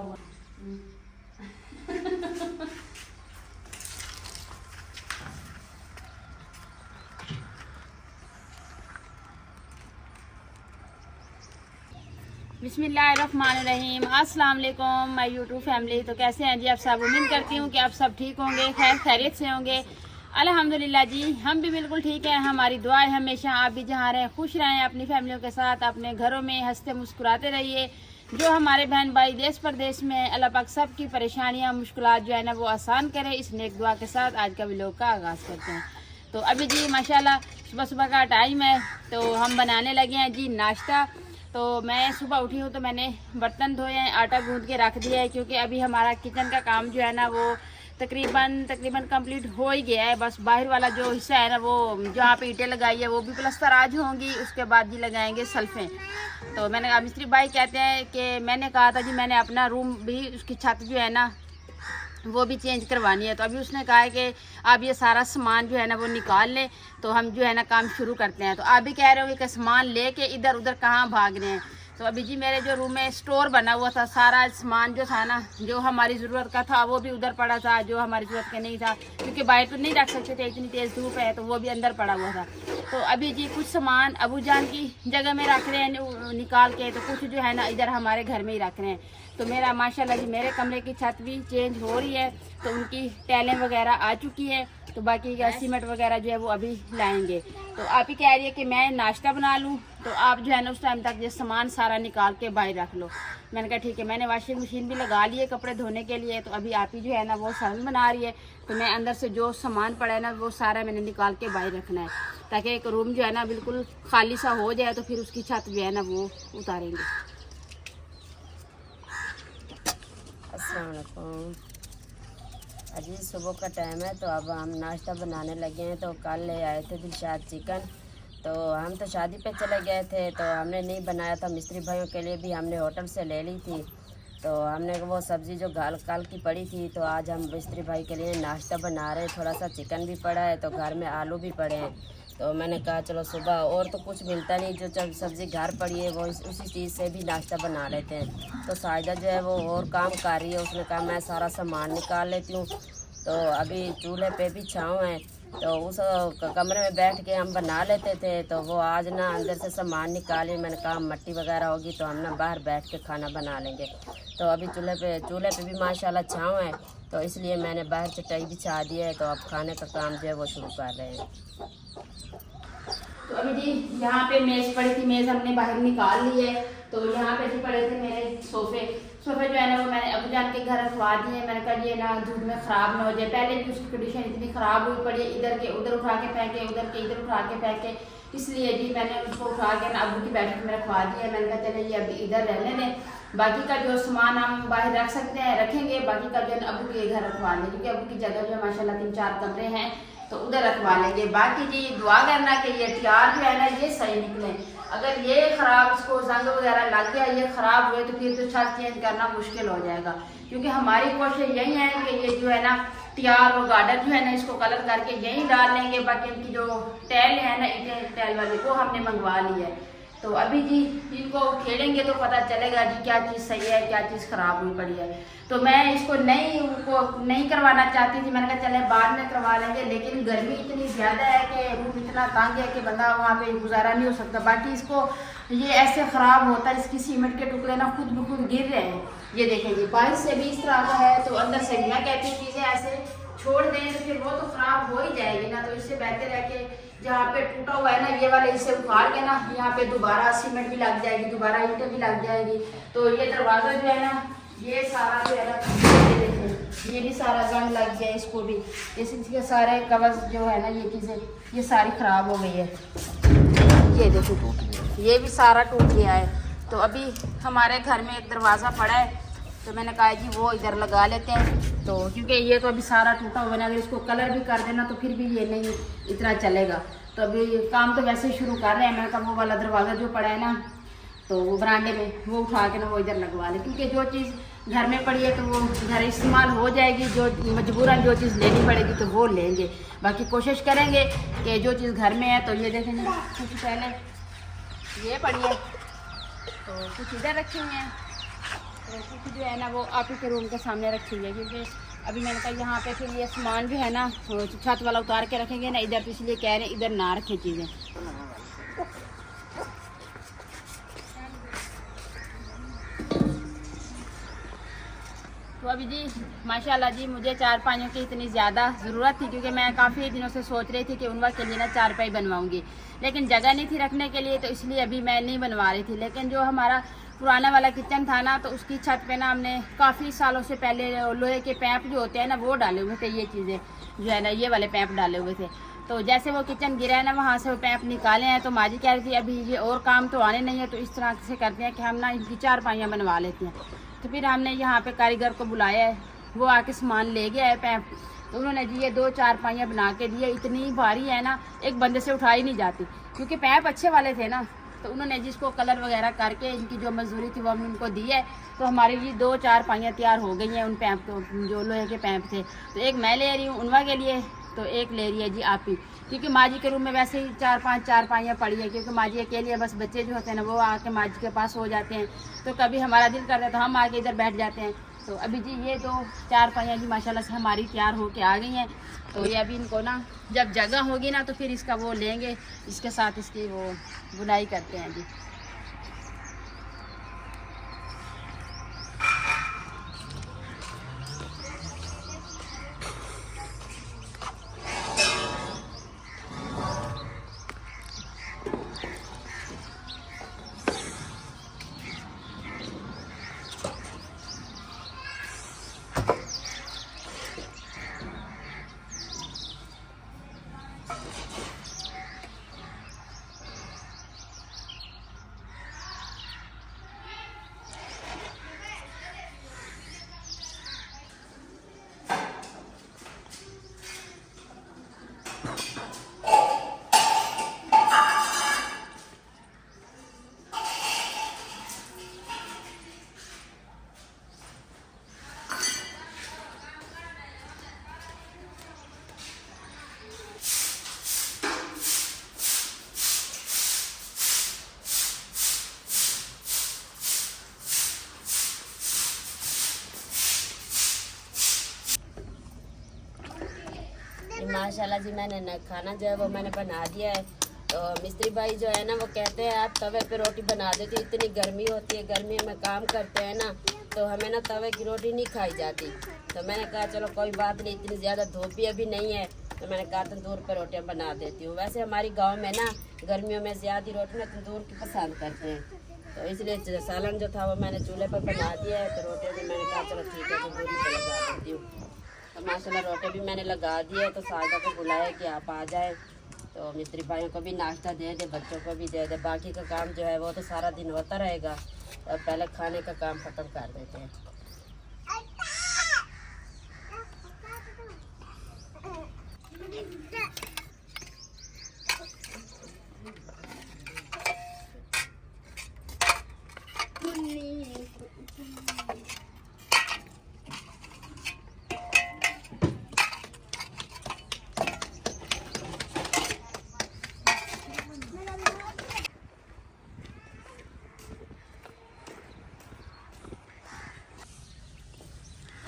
हुआ। बिस्मिल्लाहिर्रहमानिर्रहीम। अस्सलाम वालेकुम माय यूट्यूब फैमिली। तो कैसे हैं जी आप सब? उम्मीद करती हूँ कि आप सब ठीक होंगे, खैर खैरियत से होंगे। अल्हम्दुलिल्लाह जी हम भी बिल्कुल ठीक हैं। हमारी दुआ है हमेशा आप भी जहाँ रहें खुश रहें, अपनी फैमिलियों के साथ अपने घरों में हंसते मुस्कुराते रहिए। जो हमारे बहन भाई देश प्रदेश में, अल्लाह पाक सब की परेशानियाँ मुश्किलात जो है ना वो आसान करे। इस नेक दुआ के साथ आज का व्लॉग का आगाज़ करते हैं। तो अभी जी माशाल्लाह सुबह सुबह का टाइम है, तो हम बनाने लगे हैं जी नाश्ता। तो मैं सुबह उठी हूँ तो मैंने बर्तन धोए हैं, आटा गूंद के रख दिया है, क्योंकि अभी हमारा किचन का काम जो है ना वो तकरीबन कंप्लीट हो ही गया है। बस बाहर वाला जो हिस्सा है ना वो जहाँ पे ईंटें लगाई है वो भी प्लस्तर आज होंगी, उसके बाद जी लगाएंगे सल्फें। तो मैंने कहा, मिस्त्री भाई कहते हैं कि मैंने कहा था जी मैंने अपना रूम भी उसकी छत जो है ना वो भी चेंज करवानी है। तो अभी उसने कहा है कि आप ये सारा सामान जो है ना वो निकाल लें, तो हम जो है ना काम शुरू करते हैं। तो आप भी कह रहे हो कि सामान लेके इधर उधर कहाँ भाग रहे हैं। तो अभी जी मेरे जो रूम में स्टोर बना हुआ था, सारा सामान जो था ना जो हमारी ज़रूरत का था वो भी उधर पड़ा था, जो हमारी ज़रूरत का नहीं था क्योंकि बाहर तो नहीं रख सकते थे, इतनी तेज़ धूप है, तो वो भी अंदर पड़ा हुआ था। तो अभी जी कुछ सामान अबू जान की जगह में रख रहे हैं निकाल के, तो कुछ जो है ना इधर हमारे घर में ही रख रहे हैं। तो मेरा माशाल्लाह जी मेरे कमरे की छत भी चेंज हो रही है, तो उनकी टाइलें वगैरह आ चुकी है, तो बाकी का सीमेंट वगैरह जो है वो अभी लाएंगे। तो आप ही कह रही है कि मैं नाश्ता बना लूँ, तो आप जो है ना उस टाइम तक ये सामान सारा निकाल के बाहर रख लो। मैंने कहा ठीक है। मैंने वॉशिंग मशीन भी लगा ली है कपड़े धोने के लिए। तो अभी आप ही जो है ना वो सालन बना रही है, तो मैं अंदर से जो सामान पड़ा है ना वो सारा मैंने निकाल के बाहर रखना है, ताकि एक रूम जो है ना बिल्कुल खाली सा हो जाए, तो फिर उसकी छत जो है ना वो उतारेंगे। अस्सलाम वालेकुम। अजी सुबह का टाइम है, तो अब हम नाश्ता बनाने लगे हैं। तो कल ले आए थे दिलशाद चिकन, तो हम तो शादी पे चले गए थे, तो हमने नहीं बनाया था। मिस्त्री भाइयों के लिए भी हमने होटल से ले ली थी, तो हमने वो सब्ज़ी जो कल की पड़ी थी, तो आज हम मिस्त्री भाई के लिए नाश्ता बना रहे हैं। थोड़ा सा चिकन भी पड़ा है, तो घर में आलू भी पड़े हैं, तो मैंने कहा चलो सुबह और तो कुछ मिलता नहीं, जो सब्ज़ी घर पड़ी है वो उसी चीज़ से भी नाश्ता बना लेते हैं। तो साहिदा जो है वो और काम कर रही है, उसने कहा मैं सारा सामान निकाल लेती हूँ। तो अभी चूल्हे पे भी छाँव है, तो उस कमरे में बैठ के हम बना लेते थे, तो वो आज ना अंदर से सामान निकाले। मैंने कहा मट्टी वगैरह होगी तो हम ना बाहर बैठ के खाना बना लेंगे। तो अभी चूल्हे पे भी माशाल्लाह छाँव है, तो इसलिए मैंने बाहर चटाई बिछा दी है। तो अब खाने का काम जो है वो शुरू कर रहे हैं। तो अभी जी यहाँ पे मेज़ पड़ी थी, मेज़ हमने बाहर निकाल ली है। तो यहाँ पे जी पड़े थे मेरे सोफ़े जो है ना वो मैंने अबू जान के घर रखवा दिए। मैंने कहा ये ना धूप में ख़राब ना हो जाए, पहले भी उसकी कंडीशन इतनी ख़राब हुई पड़ी है, इधर के उधर उठा के फेंके, उधर के इधर उठा के फेंके, इसलिए जी मैंने उसको उठा के ना अबू की बैठक में रखवा दिया। मैंने कहा चले ये अभी इधर रहने दें, बाकी का जो सामान हम बाहर रख सकते हैं रखेंगे, बाकी का जो है अबू के घर रखवा लें, क्योंकि अबू की जगह जो है माशाल्लाह 3-4 कमरे हैं, तो उधर रखवा लेंगे। बाकी जी दुआ करना कि ये तैयार जो है ना ये सही निकले। अगर ये ख़राब इसको जंग वगैरह लग गया, ये ख़राब हुए, तो फिर तो छत चेंज करना मुश्किल हो जाएगा, क्योंकि हमारी कोशिश यही है कि ये जो है ना तैयार और गार्डर जो है ना इसको कलर करके यहीं डाल लेंगे। बाकी इनकी जो टैल है ना ईंटें टैल वाली वो हमने मंगवा ली है। तो अभी जी इनको खेलेंगे तो पता चलेगा जी क्या चीज़ सही है क्या चीज़ ख़राब हुई पड़ी है। तो मैं इसको नहीं करवाना चाहती थी, मैंने कहा चले बाद में करवा लेंगे, लेकिन गर्मी इतनी ज़्यादा है कि रूम इतना तंग है कि बंदा वहाँ पे गुजारा नहीं हो सकता। बाकी इसको ये ऐसे ख़राब होता है, इसकी सीमेंट के टुकड़े ना खुद ब खुद गिर रहे हैं। ये देखें जी बाहर से भी इस तरह का है, तो अंदर से भी। मैं कहती हूँ चीज़ें ऐसे छोड़ दें तो फिर वो तो ख़राब हो ही जाएगी ना, तो इससे बेहतर है कि जहाँ पे टूटा हुआ है ना ये वाले इसे उखाड़ के ना यहाँ पे दोबारा सीमेंट भी लग जाएगी, दोबारा ईंटें भी लग जाएगी। तो ये दरवाज़ा जो है ना ये सारा जो है ना ये भी सारा जंग लग गया, इसको भी इसके सारे कवर्स जो है ना ये चीज़ें ये सारी ख़राब हो गई है। ये देखो टूट गया, ये भी सारा टूट गया है। तो अभी हमारे घर में एक दरवाज़ा पड़ा है, तो मैंने कहा जी वो इधर लगा लेते हैं। तो क्योंकि ये तो अभी सारा टूटा हुआ है, अगर इसको कलर भी कर देना तो फिर भी ये नहीं इतना चलेगा। तो अभी काम तो वैसे ही शुरू कर रहे हैं। मैंने कहा वो वाला दरवाज़ा जो पड़ा है ना तो वो बरांडे में वो उठा के ना वो इधर लगवा लें, क्योंकि जो चीज़ घर में पड़ी है तो वो घर इस्तेमाल हो जाएगी, जो मजबूरन जो चीज़ लेनी पड़ेगी तो वो लेंगे। बाकी कोशिश करेंगे कि जो चीज़ घर में है, तो ये देखेंगे कुछ पहले ये पड़ी है तो कुछ इधर रखी हुई हैं, तो कुछ जो है ना वो आप ही के रूम के सामने रखी हुई है, क्योंकि अभी मैंने कहा यहाँ पे फिर ये सामान जो है ना वो छत वाला उतार के रखेंगे ना इधर, तो इसलिए कह रहे हैं इधर ना रखें चीज़ें। तो अभी जी माशाल्लाह जी मुझे चारपाइयों की इतनी ज़्यादा ज़रूरत थी, क्योंकि मैं काफ़ी दिनों से सोच रही थी कि उनवा के लिए ना चारपाई बनवाऊंगी, लेकिन जगह नहीं थी रखने के लिए, तो इसलिए अभी मैं नहीं बनवा रही थी। लेकिन जो हमारा पुराना वाला किचन था ना, तो उसकी छत पे ना हमने काफ़ी सालों से पहले लोहे के पैप जो होते हैं ना वो डाले हुए थे, ये चीज़ें जो है ना ये वाले पैप डाले हुए थे। तो जैसे वो किचन गिरा है ना वहाँ से वो पैप निकाले हैं, तो माजी कह रही थी अभी ये और काम तो आने नहीं है, तो इस तरह से करते हैं कि हम ना इनकी चारपाइयाँ बनवा लेते हैं। तो फिर हमने यहाँ पे कारीगर को बुलाया है, वो आके सामान ले गया है पैप। तो उन्होंने जी ये 2 चारपाइयाँ बना के दिए, इतनी भारी है ना एक बंदे से उठाई नहीं जाती, क्योंकि पैप अच्छे वाले थे ना। तो उन्होंने जिसको कलर वगैरह करके इनकी जो मजदूरी थी वो हमने उनको दी है। तो हमारी जी 2 चारपाइयाँ तैयार हो गई हैं उन पैप को, जो लोहे के पैप थे। तो एक मैं ले रही हूँ उनवा के लिए, तो एक ले रही है जी आप ही, क्योंकि माजी के रूम में वैसे ही 4-5 चारपाइयाँ पड़ी है, क्योंकि माजी अकेली है, बस बच्चे जो होते हैं ना वो आके माजी के पास हो जाते हैं। तो कभी हमारा दिल करता है तो हम आके इधर बैठ जाते हैं। तो अभी जी ये 2 चारपाइयाँ जी माशाल्लाह से हमारी तैयार होके आ गई हैं। तो ये अभी इनको ना जब जगह होगी ना तो फिर इसका वो लेंगे, इसके साथ इसकी वो बुनाई करते हैं जी। माशाल्लाह जी मैंने न खाना जो है वो मैंने बना दिया है। तो मिस्त्री भाई जो है ना वो कहते हैं आप तवे पे रोटी बना देती, इतनी गर्मी होती है, गर्मी में काम करते हैं ना तो हमें ना तवे की रोटी नहीं खाई जाती। तो मैंने कहा चलो कोई बात नहीं, इतनी ज़्यादा धूप भी अभी नहीं है, तो मैंने कहा तंदूर पर रोटियाँ बना देती हूँ। वैसे हमारी गाँव में ना गर्मियों में ज़्यादा रोटी ना तंदूर की पसंद करते हैं, तो इसलिए सालन जो था वो मैंने चूल्हे पर बना दिया है। तो रोटियाँ भी मैंने कहा चलो ठीक है तंदूरी पर लगा देती हूँ। तो माशाल्लाह रोटी भी मैंने लगा दी है। तो साहिबा को बुलाया कि आप आ जाए, तो मिस्त्री भाइयों को भी नाश्ता दे दे, बच्चों को भी दे दे, बाकी का काम जो है वो तो सारा दिन होता रहेगा। और पहले खाने का काम ख़त्म कर देते हैं।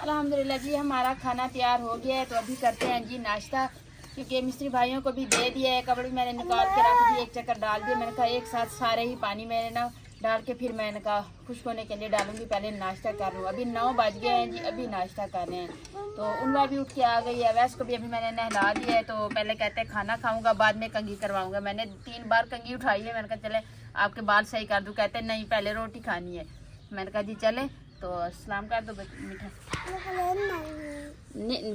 अल्हम्दुलिल्लाह जी हमारा खाना तैयार हो गया है। तो अभी करते हैं जी नाश्ता, क्योंकि मिस्त्री भाइयों को भी दे दिया है, कपड़े भी मैंने निकाल के रख दिए, एक चक्कर डाल दिए। मैंने कहा एक साथ सारे ही पानी मैंने ना डाल के फिर मैंने कहा खुश्क होने के लिए डालूंगी, पहले नाश्ता कर लूँ। अभी 9 बज गए हैं जी, अभी नाश्ता कर रहे हैं। तो उनवा भी उठ के आ गई है, वैसे को भी अभी मैंने नहला दिया है। तो पहले कहते हैं खाना खाऊंगा बाद में कंघी करवाऊंगा। मैंने 3 बार कंघी उठाई है, मैंने कहा चले आपके बाल सही कर दूँ। कहते हैं नहीं पहले रोटी खानी है। मैंने कहा जी चले, तो सलाम कर दो मीठा।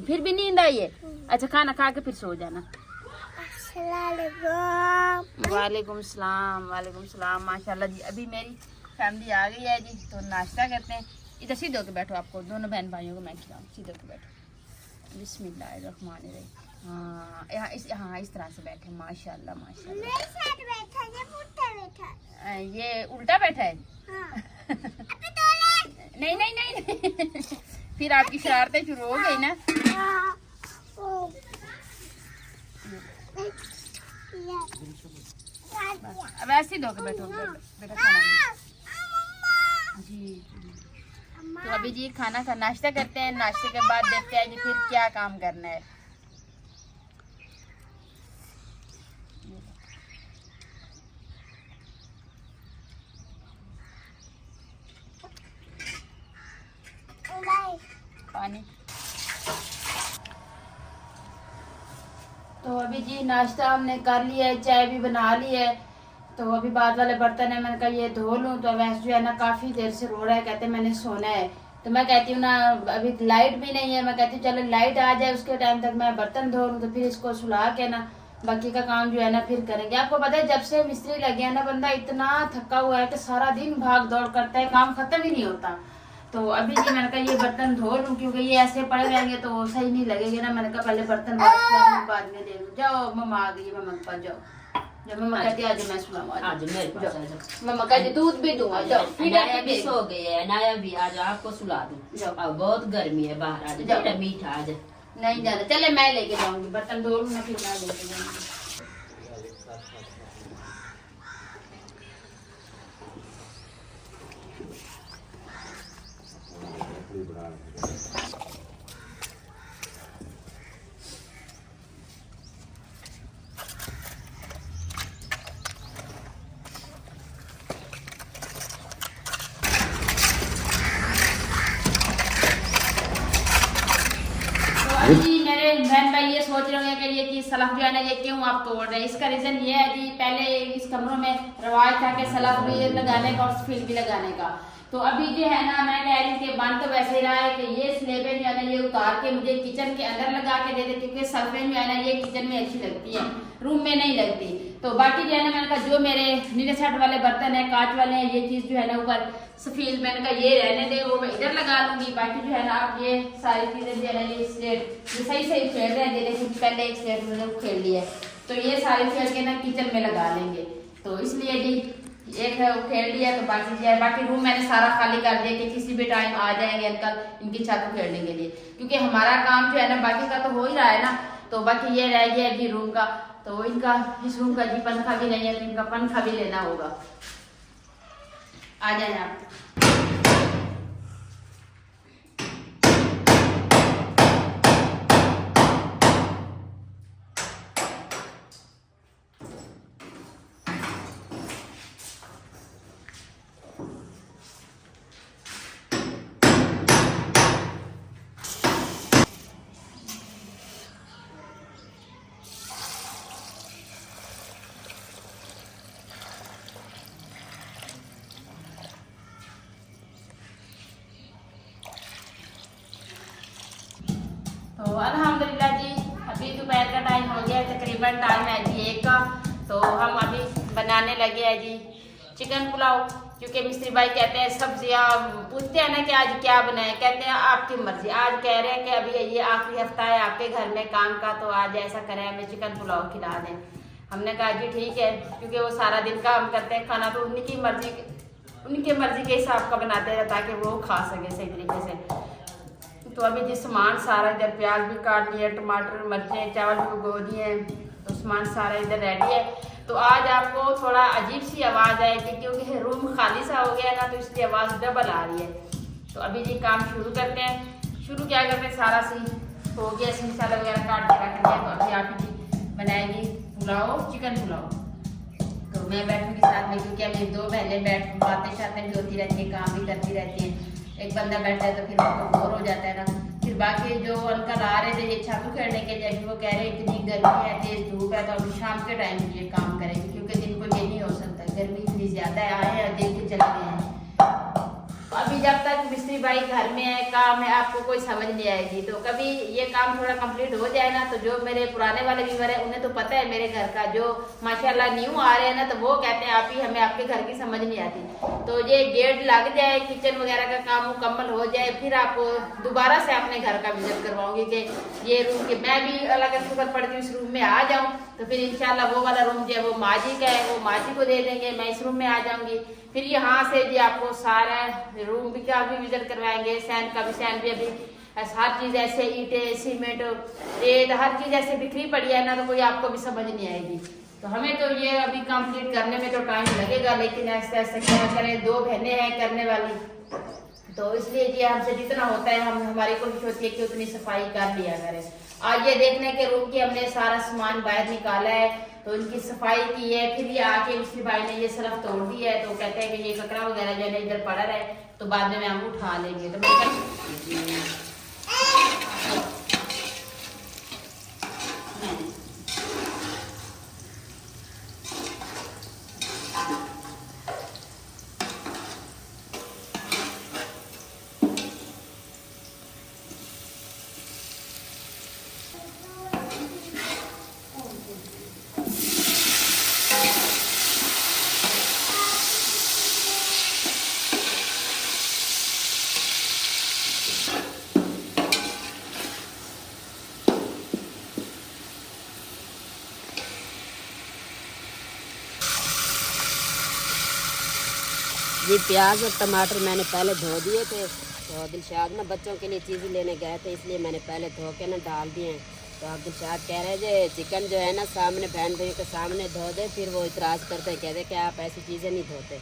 फिर भी नींद आई है? अच्छा खाना खा के फिर सो जाना। वालेकुम सलाम। वालेकुम सलाम। माशाल्लाह जी अभी मेरी फैमिली आ गई है जी, तो नाश्ता करते हैं। इधर सीधे होके बैठो, आपको दोनों बहन भाइयों को मैं खिलाऊँ। सीधे होके बैठो। बिस्मिल्लाहिर्रहमानिर्रहीम। हाँ इस तरह से बैठे। माशाल्लाह माशाल्लाह। ये उल्टा बैठा है। नहीं नहीं नहीं फिर आपकी शरारतें शुरू हो गई ना। अब ऐसे ही धोके बैठो बेटा, खाना जी। तो अभी जी खाना का नाश्ता करते हैं, नाश्ते के बाद देखते हैं जी फिर क्या काम करना है। पानी। तो अभी जी नाश्ता हमने कर लिया है, चाय भी बना ली है। तो अभी बाद वाले बर्तन है, मैंने कहा ये धो लूँ। तो वैसे जो है ना काफ़ी देर से रो रहा है, कहते हैं मैंने सोना है। तो मैं कहती हूँ ना अभी लाइट भी नहीं है, मैं कहती हूँ चलो लाइट आ जाए उसके टाइम तक मैं बर्तन धो लूँ, तो फिर इसको सुला के ना बाकी का काम जो है ना फिर करेंगे। आपको पता है जब से मिस्त्री लगे हैं ना बंदा इतना थका हुआ है कि सारा दिन भाग दौड़ करता है, काम खत्म ही नहीं होता। तो अभी जी मैंने कहा ये बर्तन धो लूँ, क्योंकि ये ऐसे पड़े रहेंगे तो सही नहीं लगेंगे ना। मैंने कहा पहले बर्तन वॉश कर लूँ, बाद में दे लूँ। जाओ मम्मा आ गई, मम्मा के पास जाओ। जब मम्मा कहती है आज मैं सुनाऊँ, आज मेरे पास आ जाओ। मम्मा कहती दूध भी दूंगा, जाओ। अनाया भी सो गई है, अनाया भी आज आपको सुला दूं। जाओ। अब बहुत गर्मी है बाहर, आज बेटा मीठा आज नहीं जाना, चले मैं लेके जाऊंगी, बर्तन धो लूँ ना फिर मैं लेके जाऊंगी। जी मेरे बहन भाई ये सोच रहे होंगे कि ये चीज सलफ जो है ना ये क्यों आप तोड़ रहे हैं। इसका रीजन ये है जी, पहले इस कमरों में रवाज था कि सलफ भी लगाने का और सफील भी लगाने का। तो अभी जो है ना मैं कह रही हूँ कि बन तो वैसे ही रहा है कि ये स्लेबें जो है ना ये उतार के मुझे किचन के अंदर लगा के दे दे, क्योंकि सल्फें जो है ना ये किचन में अच्छी लगती है, रूम में नहीं लगती। तो बाकी जो है ना मैंने कहा जो मेरे नीले सेट वाले बर्तन है कांच वाले हैं, ये चीज जो है ना ऊपर सफेद मैंने कहा ये रहने दे, वो मैं इधर लगा लूंगी। बाकी जो है ना आप ये सारी चीजें जो है ना ये स्लेट ये सही सही फेर रहे हैं, लेकिन पहले एक स्लेट मैंने खेल लिया है, तो ये सारी फेर के ना किचन में लगा लेंगे। तो इसलिए जी एक खेल लिया, तो बाकी जो है बाकी रूम मैंने सारा खाली कर दिया कि किसी भी टाइम आ जाएंगे अंकल इनकी छत खेलने के लिए, क्योंकि हमारा काम जो है ना बाकी का तो हो ही रहा है ना। तो बाकी ये रह गया जी रूम का, तो इनका इस रूम का जी पंखा भी नहीं है, तो इनका पंखा भी लेना होगा। आ जाए आप। तो अल्हम्दुलिल्लाह जी अभी दोपहर का टाइम हो गया है, तकरीबन टाइम है जी 1 का। तो हम अभी बनाने लगे हैं जी चिकन पुलाव, क्योंकि मिस्त्री भाई कहते हैं सब्जियां पूछते हैं ना कि आज क्या बनाए, कहते हैं आपकी मर्जी। आज कह रहे हैं कि अभी ये आखिरी हफ्ता है आपके घर में काम का, तो आज ऐसा करें हमें चिकन पुलाव खिला दें। हमने कहा जी ठीक है, क्योंकि वो सारा दिन काम करते हैं, खाना तो उनकी मर्जी के हिसाब का बनाते हैं ताकि वो खा सके सही तरीके से। तो अभी जी सामान सारा इधर प्याज भी काट लिया, टमाटर मिर्चें चावल भी भिगो दिए, तो सामान सारा इधर रेडी है। तो आज आपको थोड़ा अजीब सी आवाज़ आएगी, क्योंकि रूम खाली सा हो गया ना, तो इसलिए आवाज़ डबल आ रही है। तो अभी जी काम शुरू करते हैं। शुरू क्या करते हैं, सारा सी हो गया, मसाला वगैरह काट के रख दिया। तो अभी आप जी बनाएगी पुलाव, चिकन पुलाव। तो मैं बैठूँगी साथ में, क्योंकि अभी 2 बहनें बैठ बातें शातें भी होती रहती है, काम भी करती रहती है। एक बंदा बैठता है तो फिर उनको बोर हो जाता है ना। फिर बाकी जो अंकल आ रहे थे ये छातू खेलने के लिए, वो कह रहे हैं इतनी गर्मी है, तेज धूप है, तो अभी शाम के टाइम ये काम करेंगे, क्योंकि दिन को ये नहीं हो सकता, गर्मी इतनी ज्यादा है। आए हैं देख के चले गए हैं। अभी जब तक मिस्त्री भाई घर में है, काम है, आपको कोई समझ नहीं आएगी। तो कभी ये काम थोड़ा कंप्लीट हो जाए ना, तो जो मेरे पुराने वाले व्यूवर है उन्हें तो पता है मेरे घर का, जो माशाल्लाह न्यू आ रहे हैं ना, तो वो कहते हैं आप ही हमें आपके घर की समझ नहीं आती। तो ये गेट लग जाए, किचन वगैरह का काम मुकम्मल हो जाए, फिर आपको दोबारा से अपने घर का विजिट करवाऊंगी कि ये रूम के मैं भी अलग शुक्र पड़ती हूँ इस रूम में आ जाऊँ। तो फिर इंशाल्लाह वो वाला रूम जो है वो माँ जी का है, वो माँ जी को दे देंगे, मैं इस रूम में आ जाऊंगी। फिर यहाँ से जी आपको सारा रूम भी का भी विजिट करवाएंगे, सैन का भी, सैन भी अभी हर चीज़ ऐसे ईंटें सीमेंट रेत हर चीज़ ऐसे बिखरी पड़ी है ना, तो कोई आपको भी समझ नहीं आएगी। तो हमें तो ये अभी कंप्लीट करने में तो टाइम लगेगा, लेकिन ऐसे ऐसे क्या करें, 2 बहनें हैं करने वाली, तो इसलिए ये हमसे जितना होता है हम हमारी कोशिश होती है कि उतनी सफाई कर लिया करें। आज ये देखने के रूम की हमने सारा सामान बाहर निकाला है, तो इनकी सफाई की है। फिर ये आके उसके भाई ने ये सरफ तोड़ दी है, तो कहते हैं कि ये ककड़ा वगैरह जो है इधर पड़ा रहे, तो बाद में हम उठा लेंगे। तो मैं ये प्याज और टमाटर मैंने पहले धो दिए थे, तो दिलशाद ना बच्चों के लिए चीज़ें लेने गए थे, इसलिए मैंने पहले धो के ना डाल दिए हैं। तो अब दिलशाद कह रहे थे चिकन जो है ना सामने बहन भाई के सामने धो दे, फिर वो इतराज़ करते कहते कि आप ऐसी चीज़ें नहीं धोते।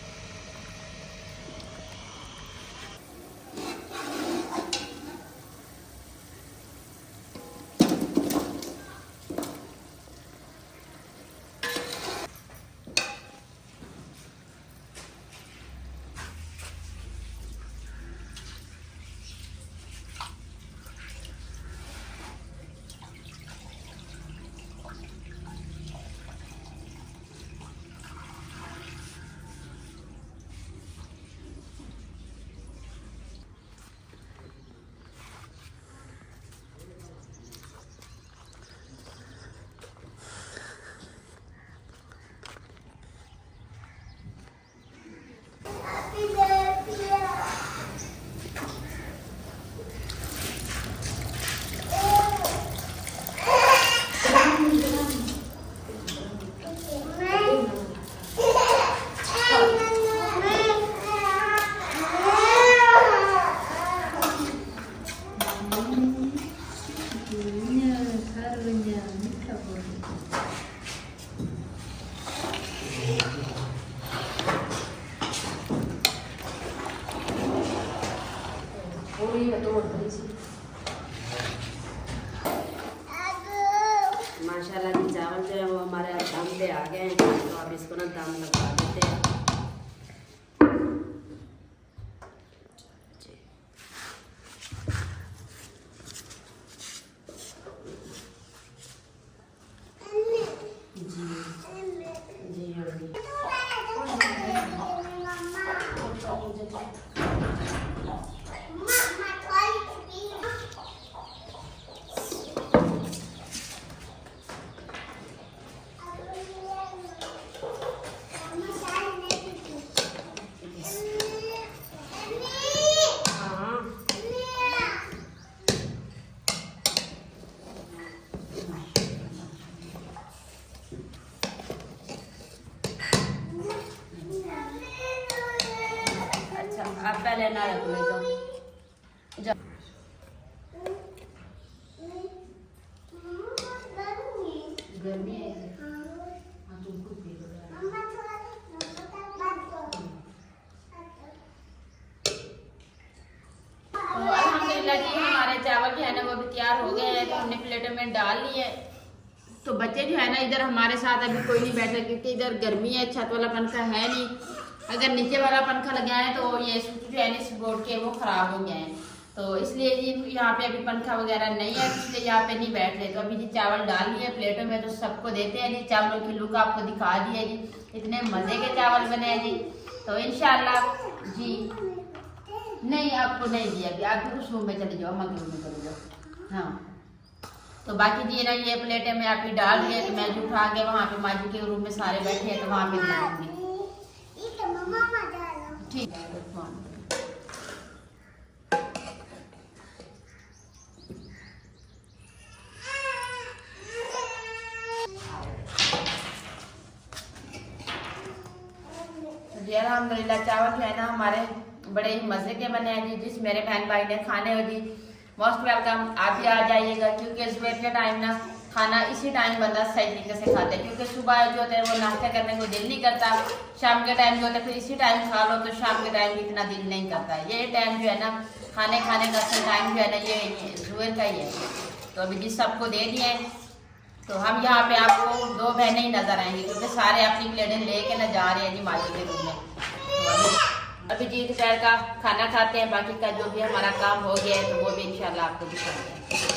माशाल्लाह जी चावल जो है वो हमारे अब दम पे आ गए हैं, तो अब इसको ना दम लगा देते हैं। अब पहले ना रख लो तो गर्मी है। अल्हम्दुलिल्लाह जी हमारे चावल जो है ना वो भी तैयार हो गए हैं, तो हमने प्लेटों में डाल लिए। तो बच्चे जो है ना इधर हमारे साथ अभी कोई नहीं बैठा, क्योंकि इधर गर्मी है, छत वाला पंखा है नहीं। अगर नीचे वाला पंखा लगाया है तो ये स्विच जो है ना इस बोर्ड के वो ख़राब हो गए हैं, तो इसलिए जी यहाँ पे अभी पंखा वगैरह नहीं है, इसलिए यहाँ पे नहीं बैठ रहे। तो अभी जी चावल डाल लिए प्लेटों में, तो सबको देते हैं जी। चावलों की लुक आपको दिखा दी है जी, इतने मज़े के चावल बने हैं जी। तो इंशाल्लाह जी नहीं आपको नहीं दिया अभी, आप उस रूम में चले जाओ, अम्मा के रूम में चले जाओ। हाँ तो बाकी जी ना ये प्लेटें मैं आप ही डाल दिए, तो मैं जो उठा के वहाँ पे माजी के रूम में सारे बैठे हैं, तो वहाँ पे दे दूँगी। ठीक है अल्हम्दुलिल्लाह चावल जो है ना हमारे बड़े ही मज़े के बने हैं जी। जिस मेरे बहन भाई ने खाने हो जी मोस्ट वेलकम, आप भी आ जाइएगा, क्योंकि सुबह के टाइम ना खाना इसी टाइम बंदा सही तरीके से खाता है, क्योंकि सुबह जो होता है वो नाश्ता करने को दिल नहीं करता, शाम के टाइम जो होता है फिर इसी टाइम खा लो तो शाम के टाइम इतना दिल नहीं करता। ये टाइम जो है ना खाने का असल टाइम जो है ना ये जुहर का ही है। तो अभी जिस सबको दे दिए तो हम यहाँ पे आपको 2 बहनें ही नजर आएंगी, क्योंकि सारे अपनी प्लेटें लेके ना जा रहे हैं जी माजी के रूम में। तो अभी जी दोपहर का खाना खाते हैं, बाकी का जो भी हमारा काम हो गया है तो वो भी इंशाल्लाह आपको दिखाते हैं।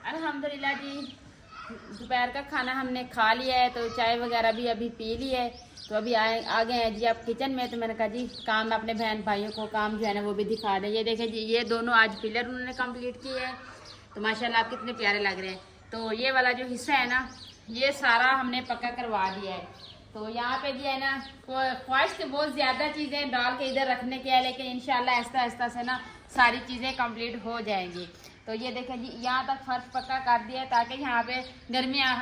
अल्हम्दुलिल्लाह जी दोपहर का खाना हमने खा लिया है, तो चाय वगैरह भी अभी पी ली है। तो अभी आ गए हैं जी आप किचन में। तो मैंने कहा जी काम अपने बहन भाइयों को काम जो है ना वो भी दिखा दें। ये देखें जी ये दोनों आज पिलर उन्होंने कंप्लीट किए हैं, तो माशाल्लाह आप कितने प्यारे लग रहे हैं। तो ये वाला जो हिस्सा है ना ये सारा हमने पक्का करवा दिया है। तो यहाँ पे जी है ना ख्वाहिश तो बहुत ज़्यादा चीज़ें डाल के इधर रखने की है, लेकिन इंशाल्लाह आहिस्ता आहिस्ता से ना सारी चीज़ें कंप्लीट हो जाएंगी। तो ये देखें जी यहाँ तक फर्श पक्का कर दिया है, ताकि यहाँ पे गर्मियाँ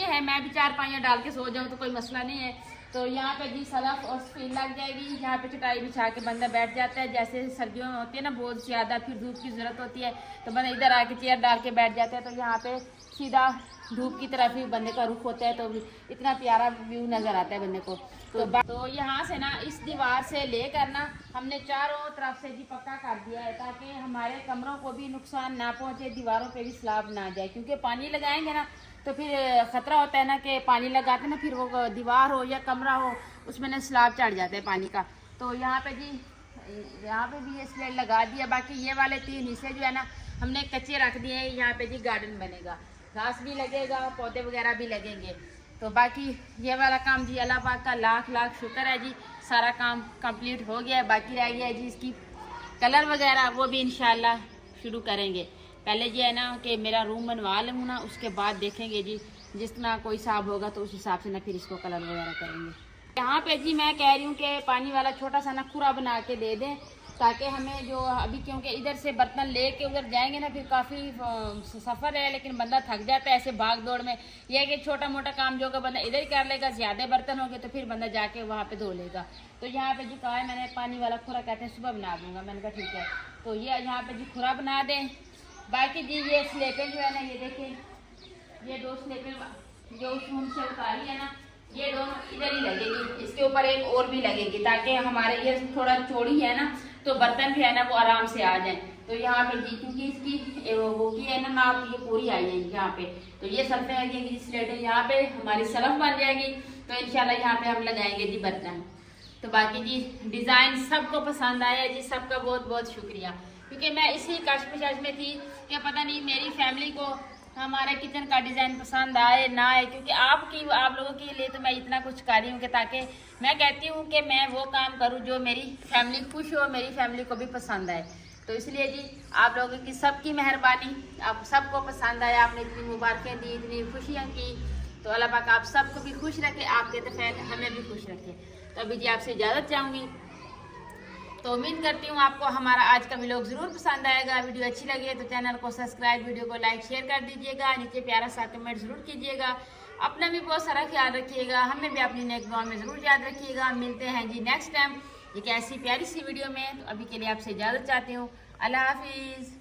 है मैं भी 4 पाइयाँ डाल के सो जाऊँ तो कोई मसला नहीं है। तो यहाँ पे जी सलफ और स्क्रीन लग जाएगी, यहाँ पे चटाई बिछा के बंदा बैठ जाता है। जैसे सर्दियों में होती है ना बहुत ज़्यादा फिर धूप की ज़रूरत होती है, तो बंदा इधर आके चेयर डाल के बैठ जाता है, तो यहाँ पे सीधा धूप की तरफ ही बंदे का रुख होता है, तो इतना प्यारा व्यू नज़र आता है बंदे को। तो यहाँ से ना इस दीवार से लेकर ना हमने चारों तरफ से जी पक्का कर दिया है, ताकि हमारे कमरों को भी नुकसान ना पहुँचे, दीवारों पे भी स्लाब ना जाए। क्योंकि पानी लगाएंगे ना तो फिर ख़तरा होता है ना कि पानी लगाते ना फिर वो दीवार हो या कमरा हो उसमें ना स्लाब चढ़ जाता है पानी का। तो यहाँ पे जी यहाँ पे भी ये स्लेट लगा दिया। बाकी ये वाले 3 हिस्से जो है ना हमने कच्चे रख दिए हैं। यहाँ पे जी गार्डन बनेगा, घास भी लगेगा, पौधे वगैरह भी लगेंगे। तो बाकी ये वाला काम जी अल्लाह पाक का लाख लाख शुक्र है जी, सारा काम कंप्लीट हो गया है। बाकी रह गया है जी इसकी कलर वगैरह, वो भी इंशाल्लाह शुरू करेंगे। पहले ये है ना कि मेरा रूम बनवा लूँ ना, उसके बाद देखेंगे जी जिस तरह कोई हिसाब होगा तो उस हिसाब से ना फिर इसको कलर वगैरह करेंगे। यहाँ पे जी मैं कह रही हूँ कि पानी वाला छोटा सा ना खुरा बना के दे दें, ताकि हमें जो अभी क्योंकि इधर से बर्तन ले के उधर जाएंगे ना फिर काफ़ी सफ़र है, लेकिन बंदा थक जाता है ऐसे भाग दौड़ में। यह है कि छोटा मोटा काम जो बंदा इधर ही कर लेगा, ज़्यादा बर्तन हो गए तो फिर बंदा जाके वहाँ पे धो लेगा। तो यहाँ पे जी कहा है मैंने पानी वाला खुरा कहते हैं सुबह बना दूँगा, मैंने कहा ठीक है। तो ये यहाँ पे जी खुरा बना दें। बाकी जी ये स्लेटें जो है ना ये देखें ये 2 स्लेटें जो उस रूम से उतारी है ना ये दोनों इधर ही लगेगी, इसके ऊपर एक और भी लगेगी, ताकि हमारे ये थोड़ा चौड़ी है ना तो बर्तन भी है ना वो आराम से आ जाए। तो यहाँ पे जी क्योंकि इसकी वो की है ना नाप ये पूरी आई है यहाँ पे, तो ये सल्फे लगेंगी स्लेटें, यहाँ पे हमारी सल्फ बन जाएगी। तो इंशाल्लाह यहाँ पे हम लगाएंगे जी बर्तन। तो बाकी जी डिज़ाइन सबको पसंद आया जी, सबका बहुत बहुत शुक्रिया। क्योंकि मैं इसी कश्मकश में थी कि पता नहीं मेरी फैमिली को हमारे किचन का डिज़ाइन पसंद आए ना आए, क्योंकि आप लोगों के लिए तो मैं इतना कुछ कर रही हूँ कि ताकि मैं कहती हूँ कि मैं वो काम करूँ जो मेरी फैमिली खुश हो, मेरी फैमिली को भी पसंद आए। तो इसलिए जी आप लोगों की सबकी मेहरबानी, आप सबको पसंद आया, आपने इतनी मुबारकें दी, इतनी खुशियाँ की। तो अल्लाह पाक आप सबको भी खुश रखे, आपके तो खैर हमें भी खुश रखे। तो अभी जी आपसे इजाज़त चाहूँगी। तो उम्मीद करती हूँ आपको हमारा आज का व्लॉग ज़रूर पसंद आएगा। वीडियो अच्छी लगी तो चैनल को सब्सक्राइब, वीडियो को लाइक शेयर कर दीजिएगा, नीचे प्यारा सा कमेंट ज़रूर कीजिएगा। अपना भी बहुत सारा ख्याल रखिएगा, हमें भी अपनी नेक्स्ट दुआ में ज़रूर याद रखिएगा। मिलते हैं जी नेक्स्ट टाइम एक ऐसी प्यारी सी वीडियो में। तो अभी के लिए आपसे इजाज़त चाहती हूँ। अल्लाह हाफिज़।